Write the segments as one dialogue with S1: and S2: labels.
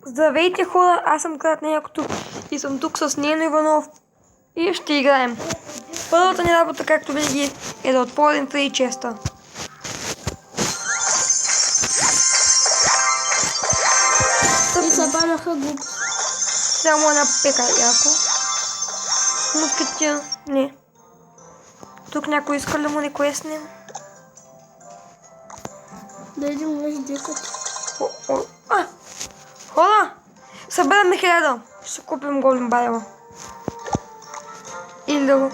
S1: Здравейте хора, аз съм Крат Някото и съм тук с Нено Иванов и ще играем. Първата ни работа, както винаги, е да отворим 3 честа.
S2: И се банаха глупо.
S1: Само една пека яко. Мускетия, не. Тук някой иска ли му не квестнем?
S2: Да идем на диката.
S1: Хора! Събираме 1000. Ще купим голем барела. Или да го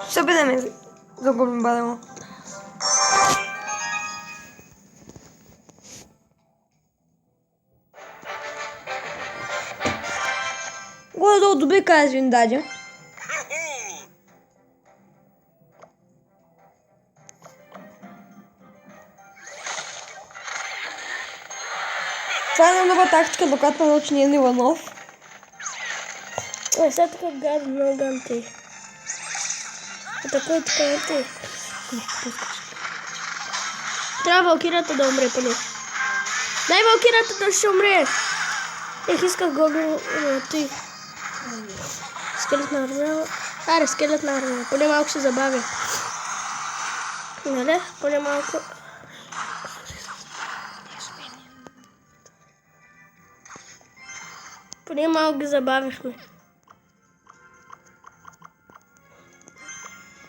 S1: събираме за голем барела. Горе-долу добри казви ни даде. Това е една нова тактика, докато научи Нено Иванов.
S2: Ой, сега така гадно много ганти. Атакуй така ганти. Трябва валкирата да умре поне. Дай валкирата да ще умре. Исках гоблин ти. Скелетна армия. Аре, скелетна армия. Поне малко ще забавя. Нали? Поне малко. Поне малко ги забавихме.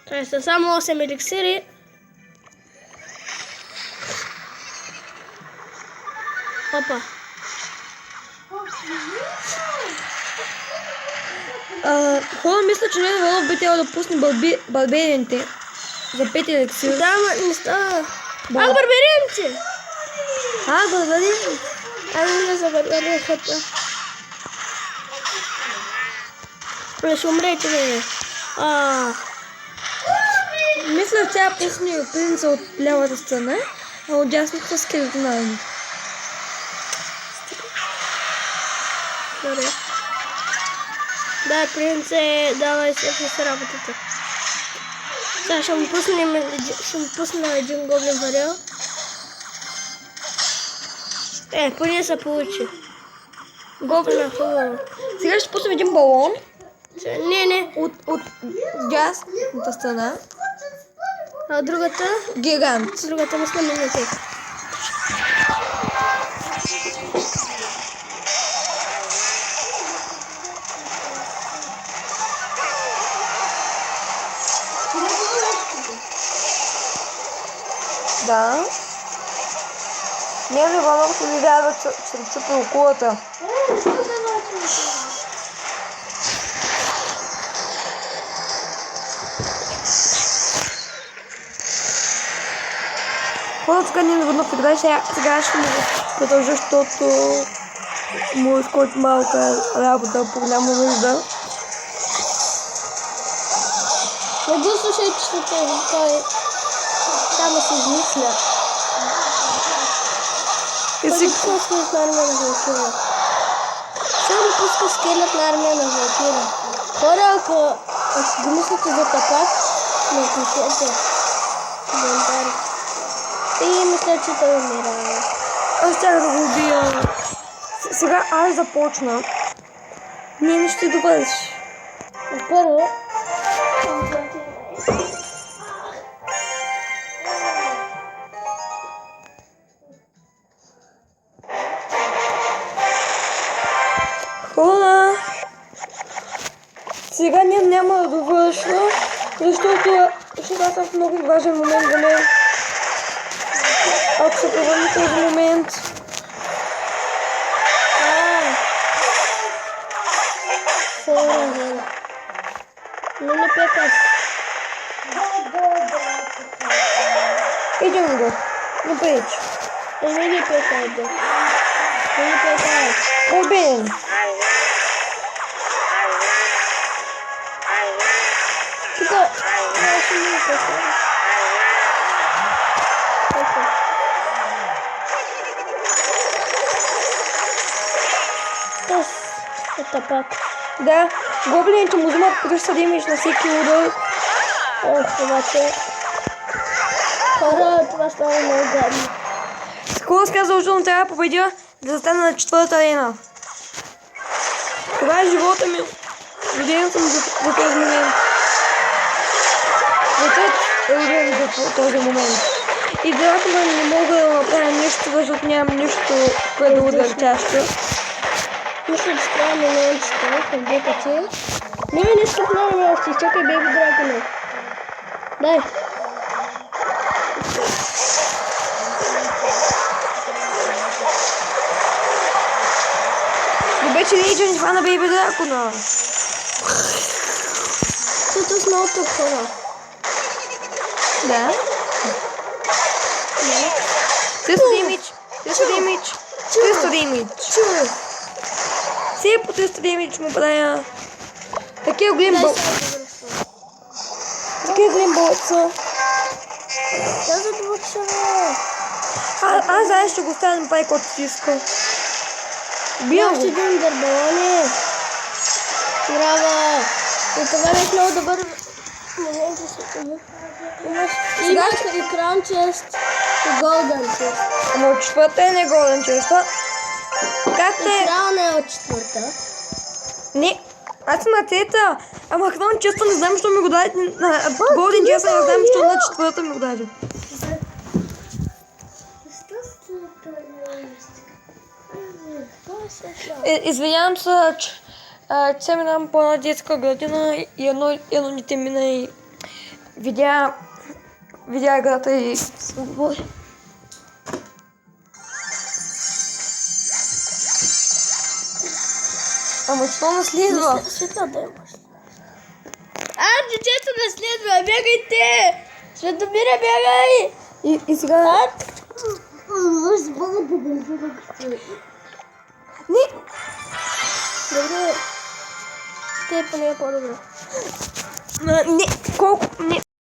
S2: Това са само 8 еликсири. Опа.
S1: Хора, мисля, че Нено Иванов би трябвало да пусне барберините за 5 еликсира.
S2: Да, ма не става. Барберините!
S1: Барберините?
S2: Не за барберините. Ще умрете, бе.
S1: Мисля, че тя пусне принца от лявата страна, а от дясната скелетна армия.
S2: Добре. Да, принце, давай свърши с работата. Сега ще му пуснем един гоблин барел. Поне се получи. Гоблина хубаво.
S1: Сега ще пуснем един балон.
S2: Не.
S1: От дясната страна.
S2: А другата?
S1: Гигант.
S2: Другата мисля минотека.
S1: Да. Нено Иванов ми вярва, че се чупи окулата. Хора, така Нено Иванов играе, сега ще му продължа, защото му изкочи малка работа, по голяма нужда.
S2: Не го слушайте, че той само се измисля. Пуска скелетна армия на вампира. Само пуска скелетна армия на вампира. Хора, ако го мислите за тапак, не пишете коментари. И мисля, че той умира.
S1: Аз тях да го убия. Сега аз започна. Не ще довършиш.
S2: Първо,
S1: хора, сега няма да довършва, защото аз съм в много важен момент за мен. Ако се провали този момент.
S2: не пекаш.
S1: Идем го. Не пречи.
S2: Не пекай, да. Не пекай.
S1: Убием.
S2: Тук, ще не пекай. Ето пак.
S1: Да, гоблините му взимат 300 демидж на всеки удар.
S2: Обаче. Хора, това става много гадно.
S1: Скоро каза, защото трябва да победя да застане на 4-та арена. Това е живота ми. Роден съм за този момент. Светът е роден за този момент. И дракона не мога да направя нищо, защото нямам нищо, което да удържаща.
S2: Мисля, че трябва милиончета, към ДПЦ. Не, не стопнаваме още, изчакай бейби дракона. Дай.
S1: Добре, че Рейджа не хвана бейби дракона.
S2: Защото с много тук хора.
S1: Да. 300 демидж. 300 демидж. 300 демидж. Все по 300 демидж му правя. Такива глимбъл. Такива глимбълца.
S2: Да задвучава.
S1: Аз знаеш, ще го оставя да направи каквото си иска. Бил
S2: Ще
S1: го.
S2: един дърбалони. Браво! И това беше много добър момент. Имаш и краун чест, и голден чест.
S1: Ама от четвърта е не голден честа. Как
S2: И
S1: те...
S2: краун е от четвърта.
S1: Не, аз съм на трета. Ама краун честа не знам, защо ми го даде. Голден честа не знам, защо на четвърта ми го даде. Извинявам се, че се минавам по една детска градина и едно дете мина и видя играта и се говори. Ама що наследва?
S2: Светла да имаш. Детето наследва, бягайте! Светомира, бягай!
S1: И сега... Не!
S2: Добре. Те поне е по-добре.
S1: Не! Колко... Не!